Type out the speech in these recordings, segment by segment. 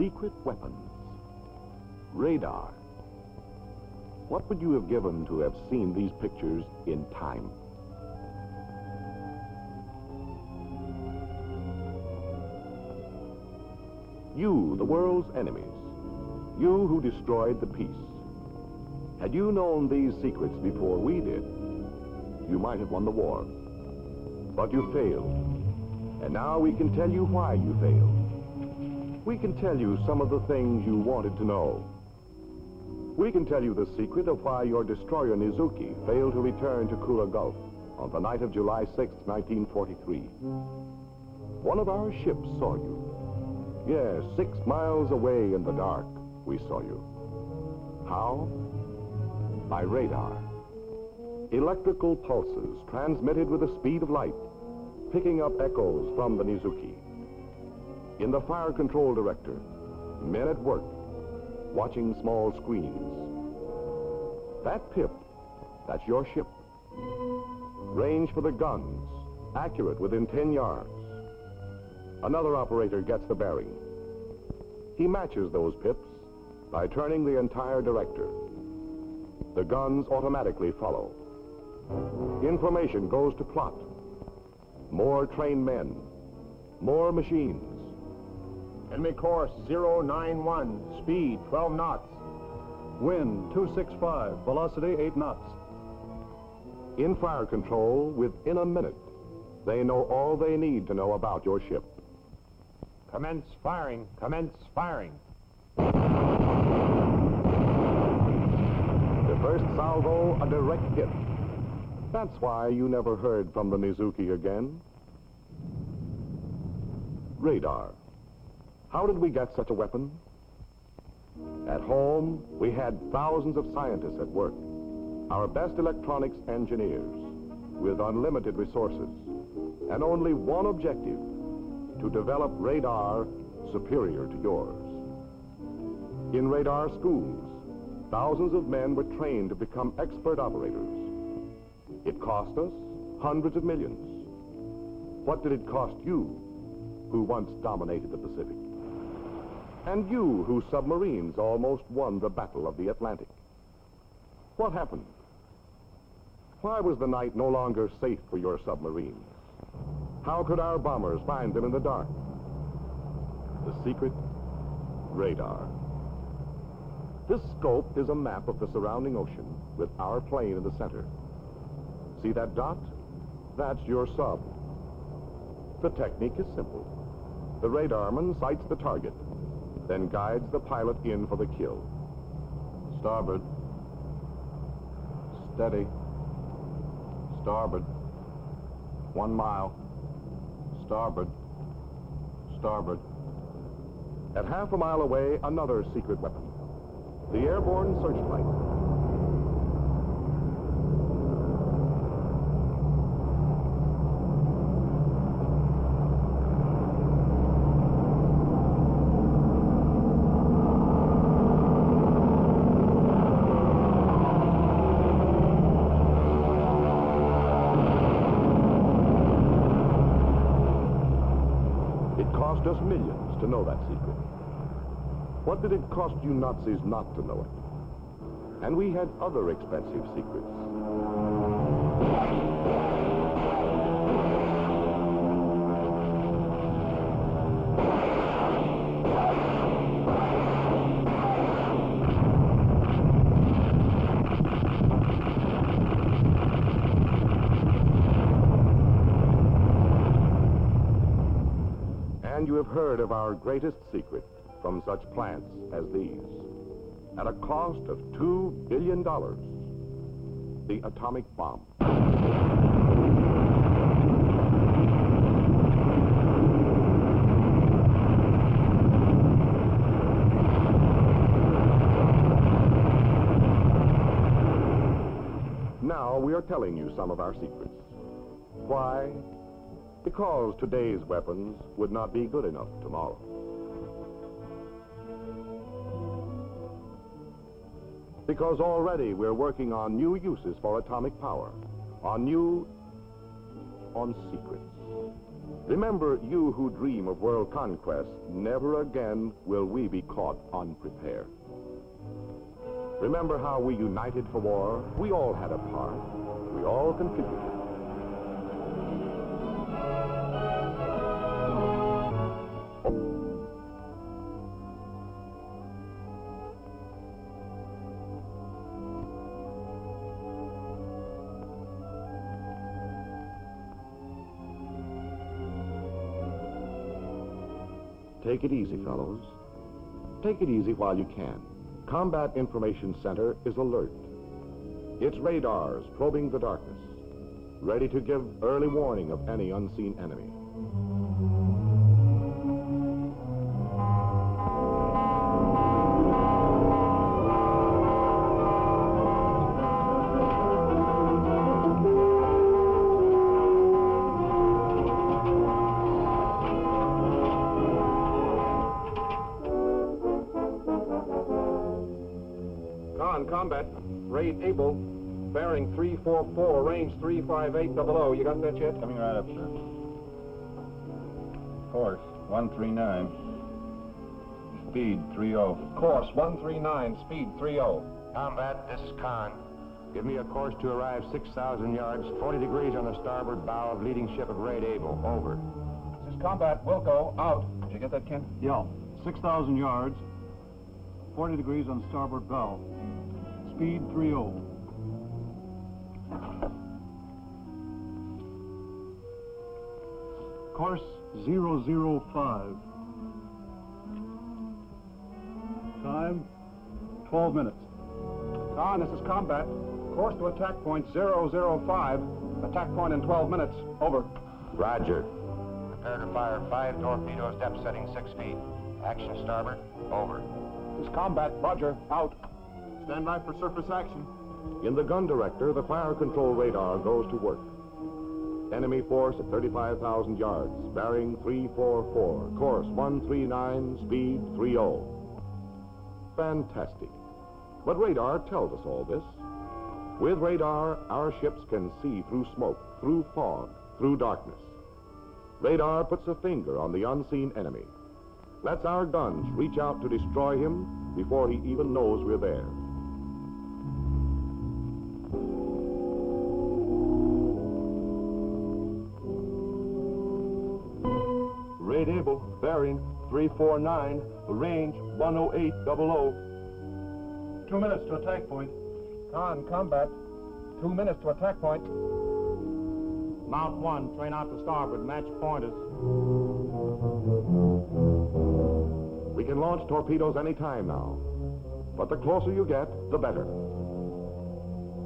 secret weapons. Radar. What would you have given to have seen these pictures in time? You, the world's enemies. You who destroyed the peace. Had you known these secrets before we did, you might have won the war. But you failed. And now we can tell you why you failed. We can tell you some of the things you wanted to know. We can tell you the secret of why your destroyer Nizuki failed to return to Kura Gulf on the night of July 6, 1943. One of our ships saw you. Yes, 6 miles away in the dark, we saw you. How? By radar. Electrical pulses transmitted with the speed of light, picking up echoes from the Nizuki. In the fire control director, men at work, watching small screens. That pip, that's your ship. Range for the guns, accurate within 10 yards. Another operator gets the bearing. He matches those pips by turning the entire director. The guns automatically follow. Information goes to plot. More trained men, more machines. Enemy course 091, speed 12 knots. Wind 265, velocity 8 knots. In fire control, within a minute, they know all they need to know about your ship. Commence firing, commence firing. The first salvo, a direct hit. That's why you never heard from the Nizuki again. Radar. How did we get such a weapon? At home, we had thousands of scientists at work, our best electronics engineers, with unlimited resources, and only one objective, to develop radar superior to yours. In radar schools, thousands of men were trained to become expert operators. It cost us hundreds of millions. What did it cost you, who once dominated the Pacific? And you, whose submarines almost won the Battle of the Atlantic? What happened? Why was the night no longer safe for your submarines? How could our bombers find them in the dark? The secret? Radar. This scope is a map of the surrounding ocean with our plane in the center. See that dot? That's your sub. The technique is simple. The radarman sights the target, then guides the pilot in for the kill. Starboard. Steady. Starboard. 1 mile. Starboard. Starboard. At half a mile away, another secret weapon. The airborne searchlight. Cost us millions to know that secret. What did it cost you Nazis not to know it? And we had other expensive secrets. And you have heard of our greatest secret from such plants as these. At a cost of $2 billion, the atomic bomb. Now we are telling you some of our secrets. Why? Because today's weapons would not be good enough tomorrow. Because already we're working on new uses for atomic power, on secrets. Remember, you who dream of world conquest, never again will we be caught unprepared. Remember how we united for war? We all had a part. We all contributed. Take it easy, fellows. Take it easy while you can. Combat Information Center is alert. Its radars probing the darkness, ready to give early warning of any unseen enemy. Combat, rate able, bearing 344, range 35800. You got that yet? Coming right up, sir. Course 139. Speed 30. Course 139, speed 30. Combat, this is Khan. Give me a course to arrive 6,000 yards, 40 degrees on the starboard bow of leading ship at rate able. Over. This is Combat, Wilco, out. Did you get that, Ken? Yeah. 6,000 yards, 40 degrees on starboard bow. Speed 30. Course 005. Time 12 minutes. Khan, this is Combat. Course to attack point 005. Attack point in 12 minutes. Over. Roger. Prepare to fire 5 torpedoes, depth setting 6 feet. Action starboard. Over. This is Combat, Roger, out. Stand by for surface action. In the gun director, the fire control radar goes to work. Enemy force at 35,000 yards, bearing 344, course 139, speed 30. Fantastic. But radar tells us all this. With radar, our ships can see through smoke, through fog, through darkness. Radar puts a finger on the unseen enemy. Lets our guns reach out to destroy him before he even knows we're there. Rate able, bearing 349, range 10800. 2 minutes to attack point. Khan, Combat, 2 minutes to attack point. Mount 1, train out to starboard, match pointers. We can launch torpedoes any time now. But the closer you get, the better.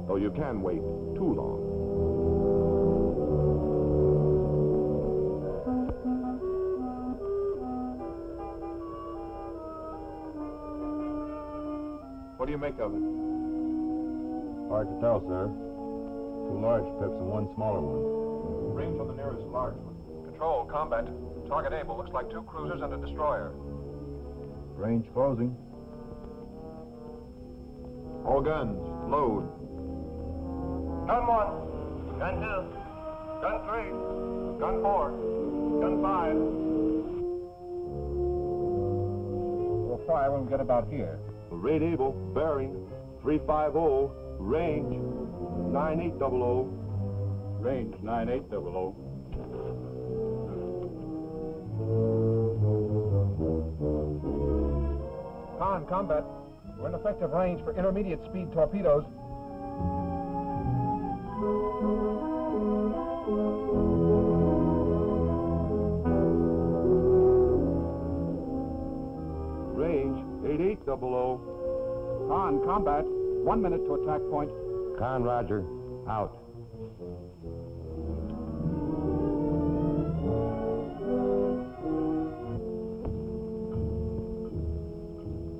Though you can wait too long. What do you make of it? Hard to tell, sir. 2 large pips and 1 smaller one. Range on the nearest large one. Control, Combat. Target able. Looks like 2 cruisers and a destroyer. Range closing. All guns, load. Gun 1. Gun 2. Gun 3. Gun 4. Gun 5. We'll fire when we get about here. Rate able, bearing 350, range 9800. Range 9800. Khan, Combat. We're in effective range for intermediate speed torpedoes. Range 8800. Khan, Combat. 1 minute to attack point. Khan, Roger. Out.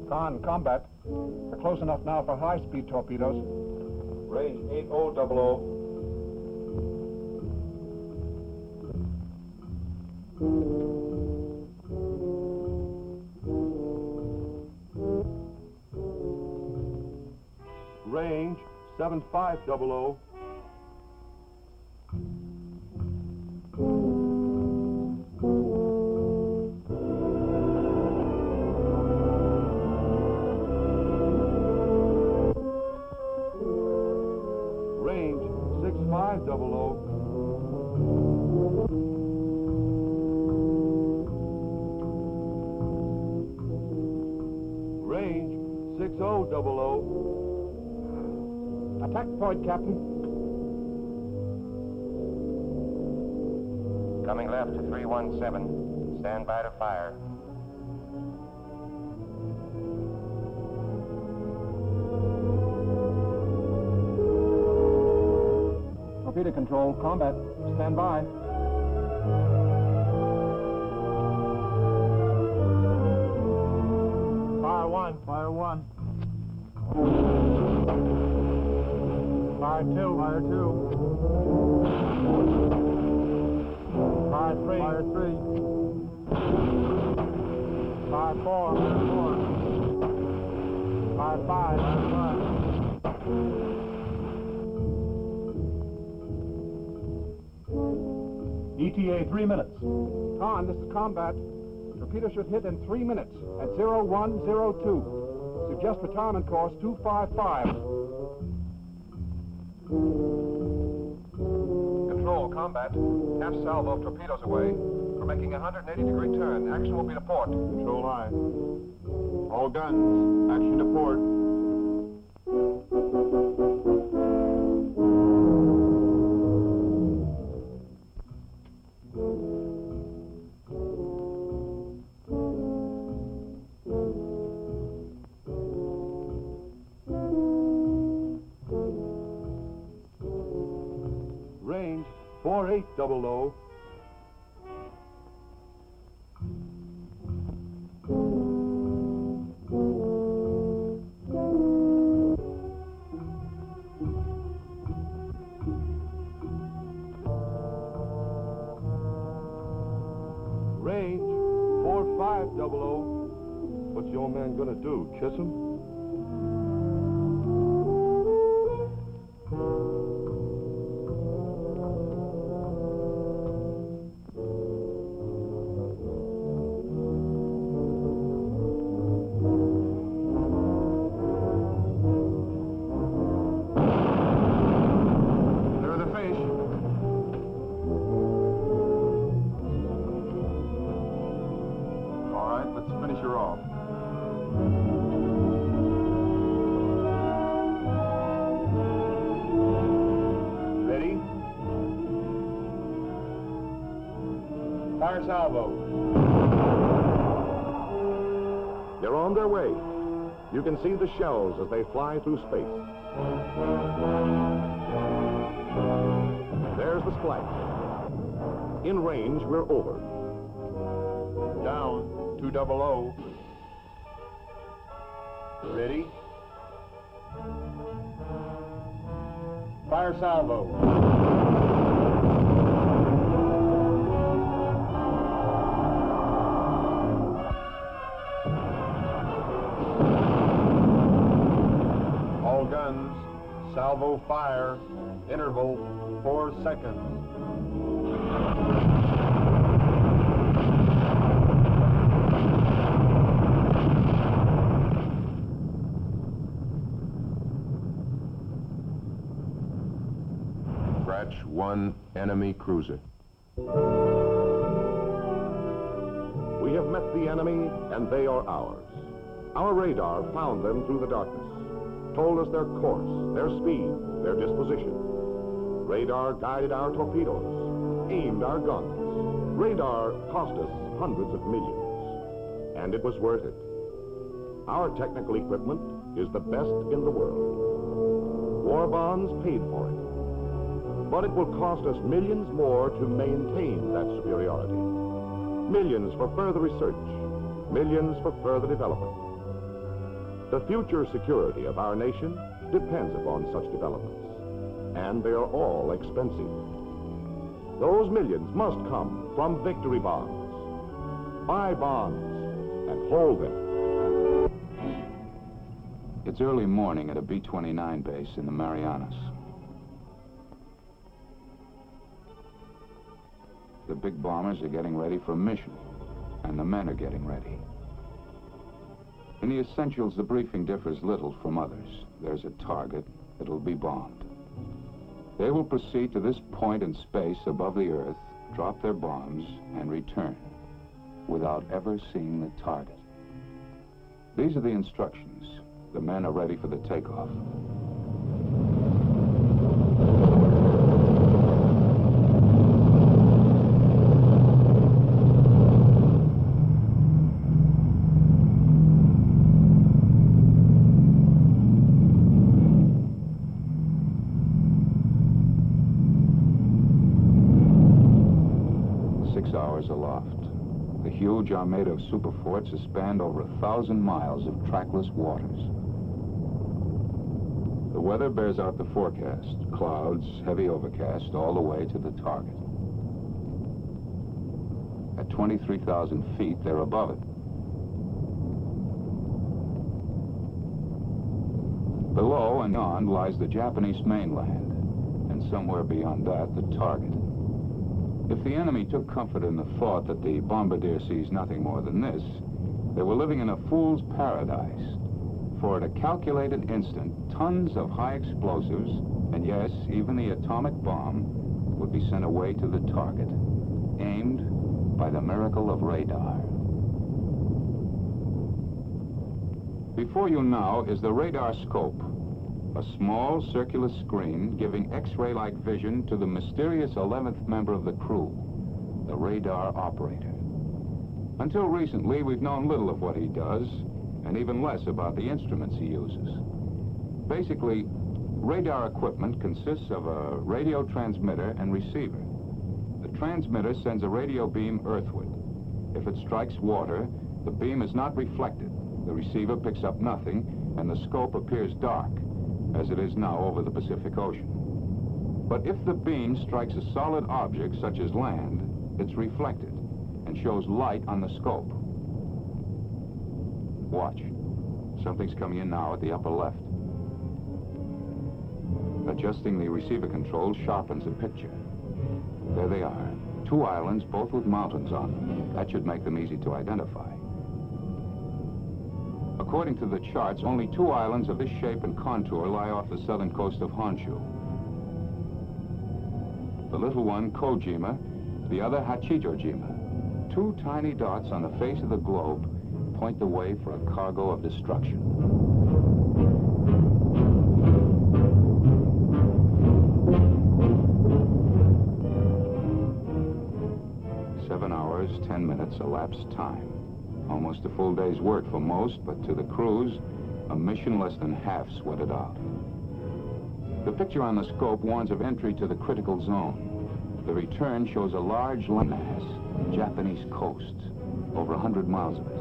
Khan, Combat. We're close enough now for high-speed torpedoes. Range 8000. Range 7500. 6O00. Attack point, Captain. Coming left to 317. Stand by to fire. Torpedo control, combat. Stand by. Fire one. Fire 1. Fire two. Fire 2. Fire three. Fire 3. Fire four. Fire five. ETA 3 minutes. Con, this is combat. Torpedo should hit in 3 minutes at 0102. Suggest retirement course 255. Control, combat. Half salvo of torpedoes away. We're making a 180-degree turn. Action will be to port. Control high. All guns, action to port. Range 4800. Range 4500. What's your man gonna do? Kiss him? There are the fish. All right, let's finish her off. Ready? Fire salvo. They're on their way. You can see the shells as they fly through space. There's the splash. In range, we're over. Down 200. Ready? Fire salvo. All guns, salvo fire, interval 4 seconds. Scratch 1 enemy cruiser. We have met the enemy, and they are ours. Our radar found them through the darkness, told us their course, their speed, their disposition. Radar guided our torpedoes, aimed our guns. Radar cost us hundreds of millions, and it was worth it. Our technical equipment is the best in the world. War bonds paid for it. But it will cost us millions more to maintain that superiority. Millions for further research, millions for further development. The future security of our nation depends upon such developments, and they are all expensive. Those millions must come from victory bonds. Buy bonds and hold them. It's early morning at a B-29 base in the Marianas. The big bombers are getting ready for a mission, and the men are getting ready. In the essentials, the briefing differs little from others. There's a target that will be bombed. They will proceed to this point in space above the Earth, drop their bombs, and return without ever seeing the target. These are the instructions. The men are ready for the takeoff. Aloft. The huge armada of superforts has spanned over 1,000 miles of trackless waters. The weather bears out the forecast. Clouds, heavy overcast, all the way to the target. At 23,000 feet, they're above it. Below and beyond lies the Japanese mainland, and somewhere beyond that, the target. If the enemy took comfort in the thought that the bombardier sees nothing more than this, they were living in a fool's paradise. For at a calculated instant, tons of high explosives, and yes, even the atomic bomb, would be sent away to the target, aimed by the miracle of radar. Before you now is the radar scope, a small circular screen giving X-ray-like vision to the mysterious 11th member of the crew, the radar operator. Until recently, we've known little of what he does, and even less about the instruments he uses. Basically, radar equipment consists of a radio transmitter and receiver. The transmitter sends a radio beam earthward. If it strikes water, the beam is not reflected. The receiver picks up nothing, and the scope appears dark, as it is now over the Pacific Ocean. But if the beam strikes a solid object, such as land, it's reflected and shows light on the scope. Watch. Something's coming in now at the upper left. Adjusting the receiver controls sharpens the picture. There they are. 2 islands, both with mountains on them. That should make them easy to identify. According to the charts, only 2 islands of this shape and contour lie off the southern coast of Honshu. The little one, Kojima, the other, Hachijojima. 2 tiny dots on the face of the globe point the way for a cargo of destruction. Seven hours, 10 minutes elapsed time. Almost a full day's work for most, but to the crews, a mission less than half sweated out. The picture on the scope warns of entry to the critical zone. The return shows a large landmass, Japanese coast, over 100 miles of it.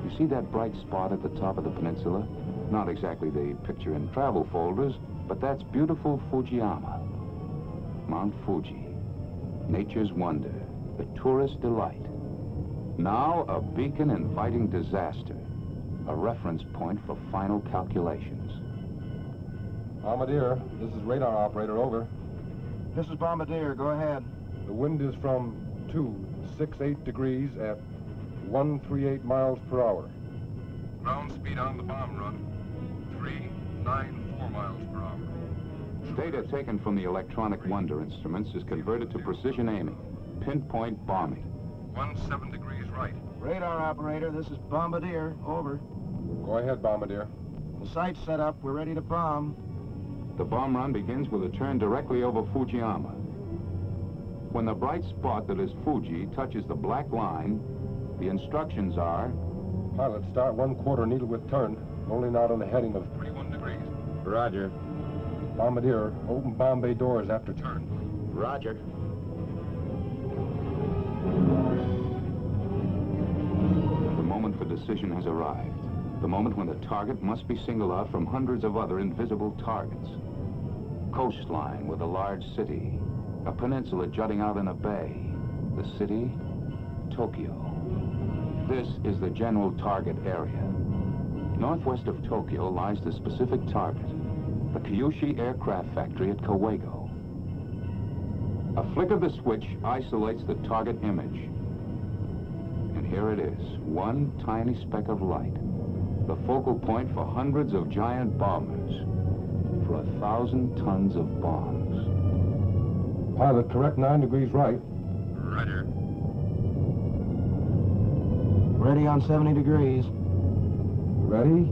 You see that bright spot at the top of the peninsula? Not exactly the picture in travel folders, but that's beautiful Fujiyama. Mount Fuji, nature's wonder, the tourist delight. Now a beacon inviting disaster, a reference point for final calculations. Bombardier, this is radar operator, over. This is Bombardier, go ahead. The wind is from 268 degrees at 138 miles per hour. Ground speed on the bomb run, 394 miles per hour. Data taken from the electronic wonder instruments is converted to precision aiming, pinpoint bombing. 17 degrees right. Radar operator, this is Bombardier, over. Go ahead, Bombardier. The site's set up, we're ready to bomb. The bomb run begins with a turn directly over Fujiyama. When the bright spot that is Fuji touches the black line, the instructions are... Pilot, start 1/4 needle with turn, rolling out on the heading of 31 degrees. Roger. Bombardier, open bomb bay doors after turn. Roger. The moment for decision has arrived. The moment when the target must be singled out from hundreds of other invisible targets. Coastline with a large city. A peninsula jutting out in a bay. The city, Tokyo. This is the general target area. Northwest of Tokyo lies the specific target, the Kyushu aircraft factory at Kawago. A flick of the switch isolates the target image. And here it is, one tiny speck of light, the focal point for hundreds of giant bombers, for 1,000 tons of bombs. Pilot, correct 9 degrees right. Roger. Ready on 70 degrees. Ready?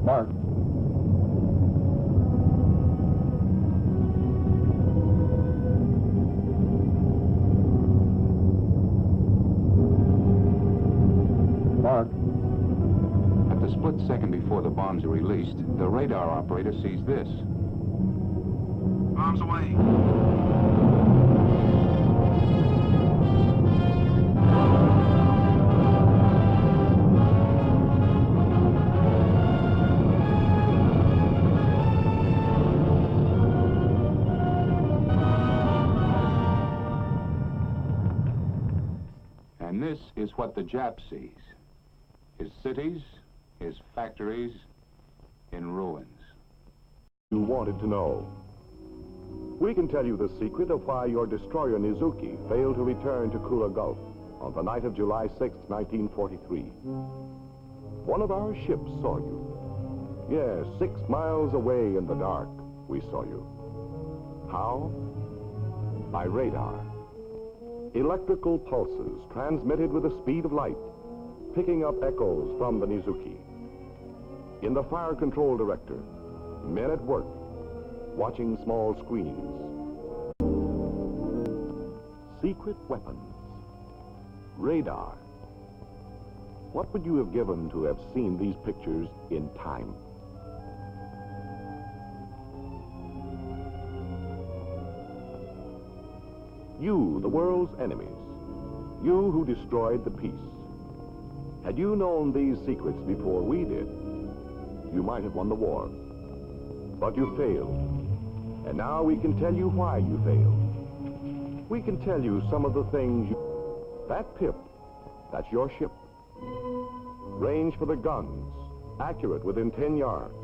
Mark. Mark. At the split second before the bombs are released, the radar operator sees this. Bombs away. And this is what the Jap sees. His cities, his factories, in ruins. You wanted to know. We can tell you the secret of why your destroyer Nizuki failed to return to Kula Gulf on the night of July 6, 1943. One of our ships saw you. Yes, 6 miles away in the dark, we saw you. How? By radar. Electrical pulses transmitted with the speed of light, picking up echoes from the Nizuki. In the fire control director, men at work, watching small screens. Secret weapons. Radar. What would you have given to have seen these pictures in time? You, the world's enemies. You who destroyed the peace. Had you known these secrets before we did, you might have won the war. But you failed. And now we can tell you why you failed. We can tell you some of the things you... That pip, that's your ship. Range for the guns, accurate within 10 yards.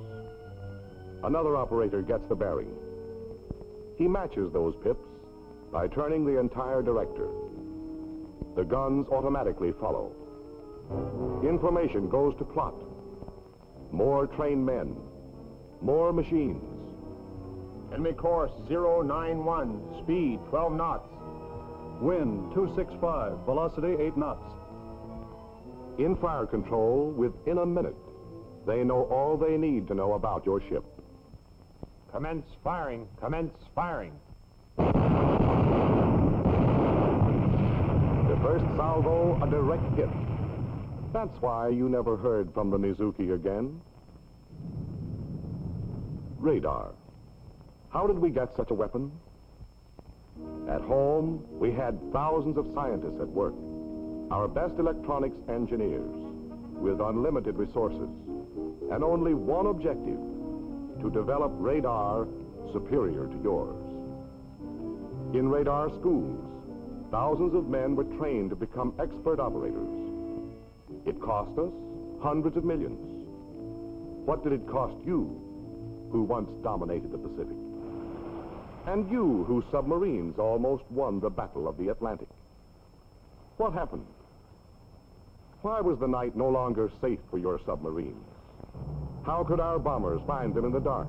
Another operator gets the bearing. He matches those pips by turning the entire director. The guns automatically follow. Information goes to plot. More trained men, more machines. Enemy course 091, speed 12 knots. Wind 265, velocity 8 knots. In fire control, within a minute, they know all they need to know about your ship. Commence firing, commence firing. The first salvo, a direct hit. That's why you never heard from the Nizuki again. Radar. How did we get such a weapon? At home, we had thousands of scientists at work, our best electronics engineers, with unlimited resources, and only one objective, to develop radar superior to yours. In radar schools, thousands of men were trained to become expert operators. It cost us hundreds of millions. What did it cost you, who once dominated the Pacific? And you, whose submarines almost won the Battle of the Atlantic? What happened? Why was the night no longer safe for your submarines? How could our bombers find them in the dark?